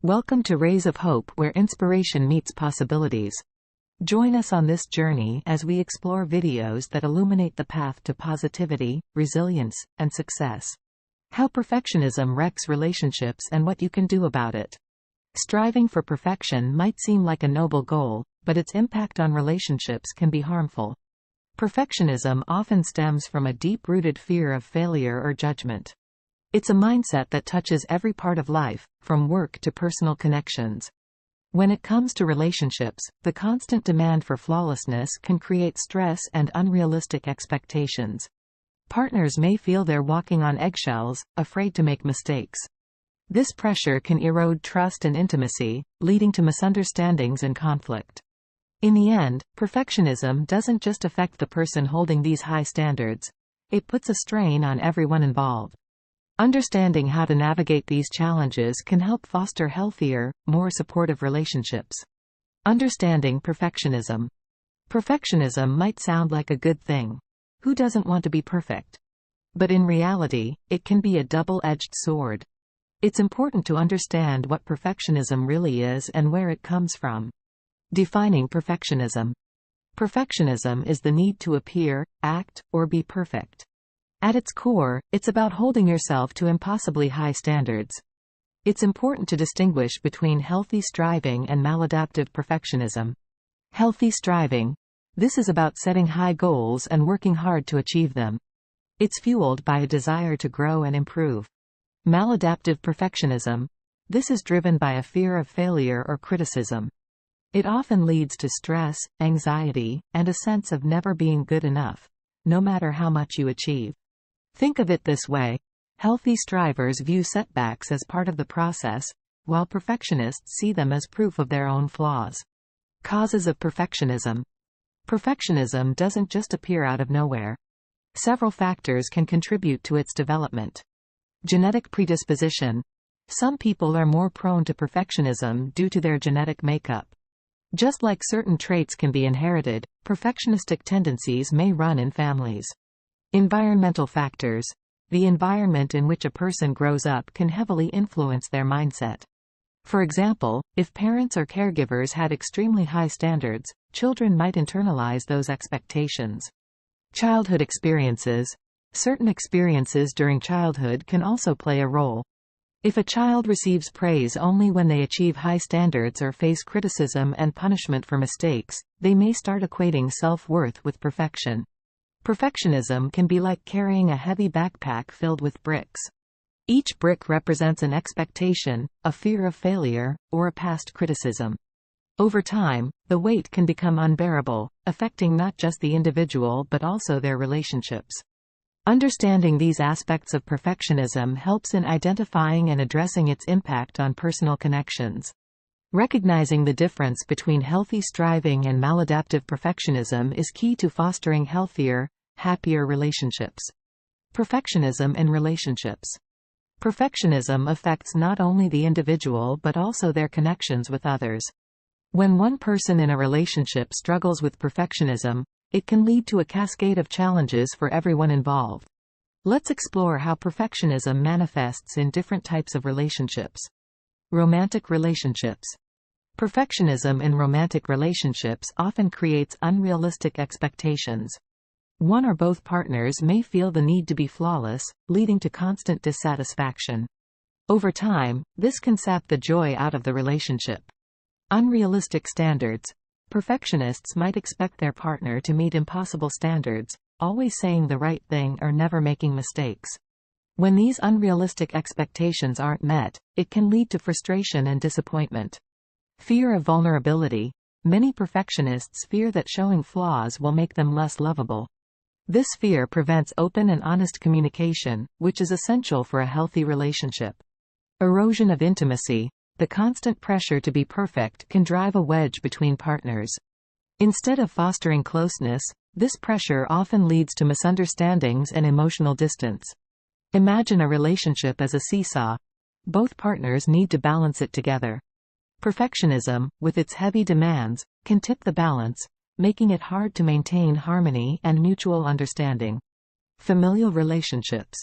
Welcome to Rays of Hope, where inspiration meets possibilities. Join us on this journey as we explore videos that illuminate the path to positivity, resilience, and success. How perfectionism wrecks relationships and what you can do about it. Striving for perfection might seem like a noble goal, but its impact on relationships can be harmful. Perfectionism often stems from a deep-rooted fear of failure or judgment. It's a mindset that touches every part of life, from work to personal connections. When it comes to relationships, the constant demand for flawlessness can create stress and unrealistic expectations. Partners may feel they're walking on eggshells, afraid to make mistakes. This pressure can erode trust and intimacy, leading to misunderstandings and conflict. In the end, perfectionism doesn't just affect the person holding these high standards. It puts a strain on everyone involved. Understanding how to navigate these challenges can help foster healthier, more supportive relationships. Understanding perfectionism. Perfectionism might sound like a good thing. Who doesn't want to be perfect? But in reality, it can be a double-edged sword. It's important to understand what perfectionism really is and where it comes from. Defining perfectionism. Perfectionism is the need to appear, act, or be perfect. At its core, it's about holding yourself to impossibly high standards. It's important to distinguish between healthy striving and maladaptive perfectionism. Healthy striving. This is about setting high goals and working hard to achieve them. It's fueled by a desire to grow and improve. Maladaptive perfectionism. This is driven by a fear of failure or criticism. It often leads to stress, anxiety, and a sense of never being good enough, no matter how much you achieve. Think of it this way. Healthy strivers view setbacks as part of the process, while perfectionists see them as proof of their own flaws. Causes of perfectionism. Perfectionism doesn't just appear out of nowhere. Several factors can contribute to its development. Genetic predisposition. Some people are more prone to perfectionism due to their genetic makeup. Just like certain traits can be inherited, perfectionistic tendencies may run in families. Environmental factors. The environment in which a person grows up can heavily influence their mindset. For example, if parents or caregivers had extremely high standards, children might internalize those expectations. Childhood experiences. Certain experiences during childhood can also play a role. If a child receives praise only when they achieve high standards or face criticism and punishment for mistakes, they may start equating self-worth with perfection. Perfectionism can be like carrying a heavy backpack filled with bricks. Each brick represents an expectation, a fear of failure, or a past criticism. Over time, the weight can become unbearable, affecting not just the individual but also their relationships. Understanding these aspects of perfectionism helps in identifying and addressing its impact on personal connections. Recognizing the difference between healthy striving and maladaptive perfectionism is key to fostering healthier, happier relationships. Perfectionism in relationships. Perfectionism affects not only the individual but also their connections with others. When one person in a relationship struggles with perfectionism, it can lead to a cascade of challenges for everyone involved. Let's explore how perfectionism manifests in different types of relationships. Romantic relationships. Perfectionism in romantic relationships often creates unrealistic expectations. One or both partners may feel the need to be flawless, leading to constant dissatisfaction. Over time, this can sap the joy out of the relationship. Unrealistic standards. Perfectionists might expect their partner to meet impossible standards, always saying the right thing or never making mistakes. When these unrealistic expectations aren't met, it can lead to frustration and disappointment. Fear of vulnerability. Many perfectionists fear that showing flaws will make them less lovable. This fear prevents open and honest communication, which is essential for a healthy relationship. Erosion of intimacy. The constant pressure to be perfect can drive a wedge between partners. Instead of fostering closeness, this pressure often leads to misunderstandings and emotional distance. Imagine a relationship as a seesaw. Both partners need to balance it together. Perfectionism, with its heavy demands, can tip the balance, making it hard to maintain harmony and mutual understanding. Familial relationships.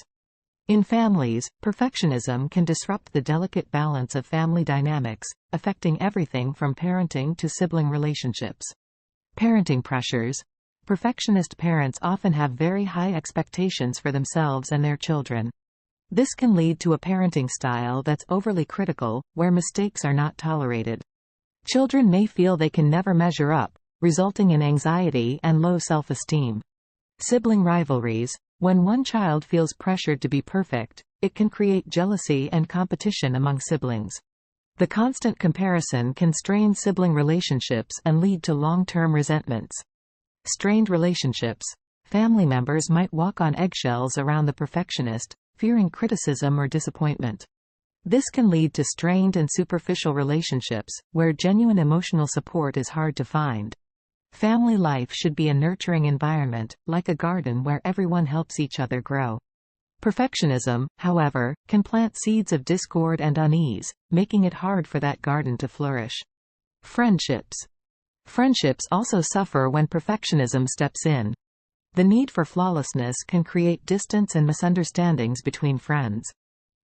In families, perfectionism can disrupt the delicate balance of family dynamics, affecting everything from parenting to sibling relationships. Parenting pressures. Perfectionist parents often have very high expectations for themselves and their children. This can lead to a parenting style that's overly critical, where mistakes are not tolerated. Children may feel they can never measure up, resulting in anxiety and low self-esteem. Sibling rivalries. When one child feels pressured to be perfect, it can create jealousy and competition among siblings. The constant comparison can strain sibling relationships and lead to long-term resentments. Strained relationships. Family members might walk on eggshells around the perfectionist, fearing criticism or disappointment. This can lead to strained and superficial relationships, where genuine emotional support is hard to find. Family life should be a nurturing environment, like a garden where everyone helps each other grow. Perfectionism, however, can plant seeds of discord and unease, making it hard for that garden to flourish. Friendships. Friendships also suffer when perfectionism steps in. The need for flawlessness can create distance and misunderstandings between friends.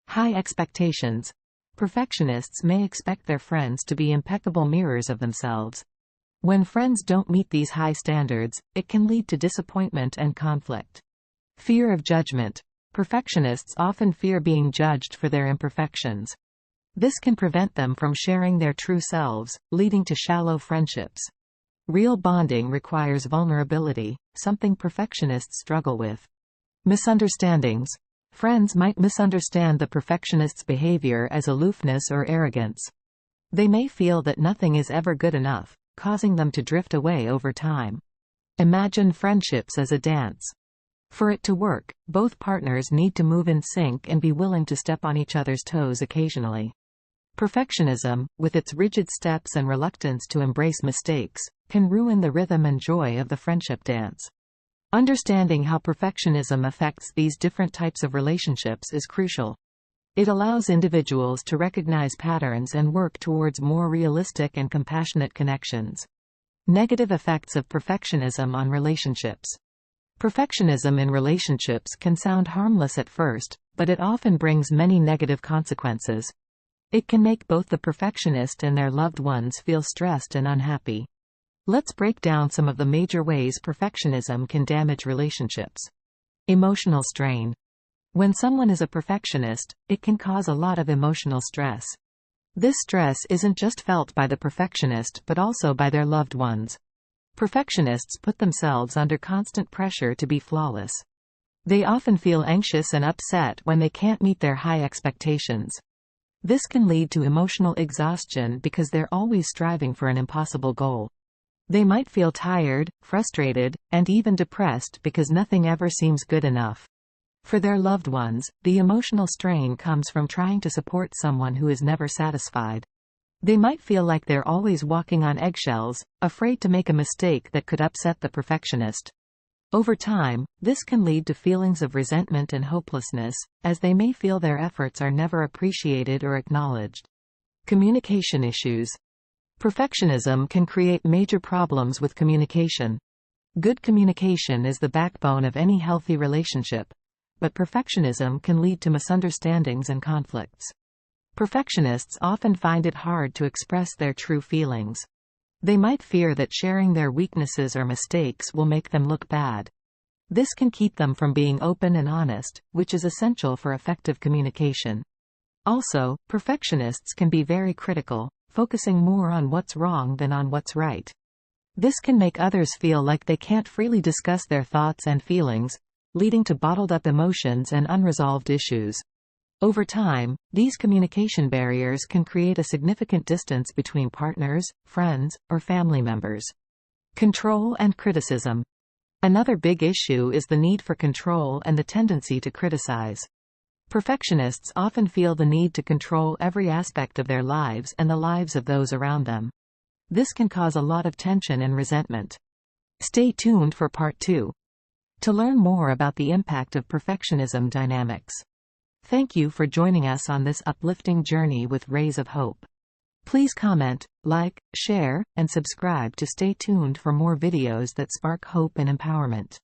High expectations. Perfectionists may expect their friends to be impeccable mirrors of themselves. When friends don't meet these high standards, it can lead to disappointment and conflict. Fear of judgment. Perfectionists often fear being judged for their imperfections. This can prevent them from sharing their true selves, leading to shallow friendships. Real bonding requires vulnerability, something perfectionists struggle with. Misunderstandings. Friends might misunderstand the perfectionist's behavior as aloofness or arrogance. They may feel that nothing is ever good enough, causing them to drift away over time. Imagine friendships as a dance. For it to work, both partners need to move in sync and be willing to step on each other's toes occasionally. Perfectionism, with its rigid steps and reluctance to embrace mistakes, can ruin the rhythm and joy of the friendship dance. Understanding how perfectionism affects these different types of relationships is crucial. It allows individuals to recognize patterns and work towards more realistic and compassionate connections. Negative effects of perfectionism on relationships. Perfectionism in relationships can sound harmless at first, but it often brings many negative consequences. It can make both the perfectionist and their loved ones feel stressed and unhappy. Let's break down some of the major ways perfectionism can damage relationships. Emotional strain. When someone is a perfectionist, it can cause a lot of emotional stress. This stress isn't just felt by the perfectionist but also by their loved ones. Perfectionists put themselves under constant pressure to be flawless. They often feel anxious and upset when they can't meet their high expectations. This can lead to emotional exhaustion because they're always striving for an impossible goal. They might feel tired, frustrated, and even depressed because nothing ever seems good enough. For their loved ones, the emotional strain comes from trying to support someone who is never satisfied. They might feel like they're always walking on eggshells, afraid to make a mistake that could upset the perfectionist. Over time, this can lead to feelings of resentment and hopelessness, as they may feel their efforts are never appreciated or acknowledged. Communication issues. Perfectionism can create major problems with communication. Good communication is the backbone of any healthy relationship, but perfectionism can lead to misunderstandings and conflicts. Perfectionists often find it hard to express their true feelings. They might fear that sharing their weaknesses or mistakes will make them look bad. This can keep them from being open and honest, which is essential for effective communication. Also, perfectionists can be very critical, focusing more on what's wrong than on what's right. This can make others feel like they can't freely discuss their thoughts and feelings, leading to bottled-up emotions and unresolved issues. Over time, these communication barriers can create a significant distance between partners, friends, or family members. Control and criticism. Another big issue is the need for control and the tendency to criticize. Perfectionists often feel the need to control every aspect of their lives and the lives of those around them. This can cause a lot of tension and resentment. Stay tuned for Part 2. To learn more about the impact of perfectionism dynamics. Thank you for joining us on this uplifting journey with Rays of Hope. Please comment, like, share, and subscribe to stay tuned for more videos that spark hope and empowerment.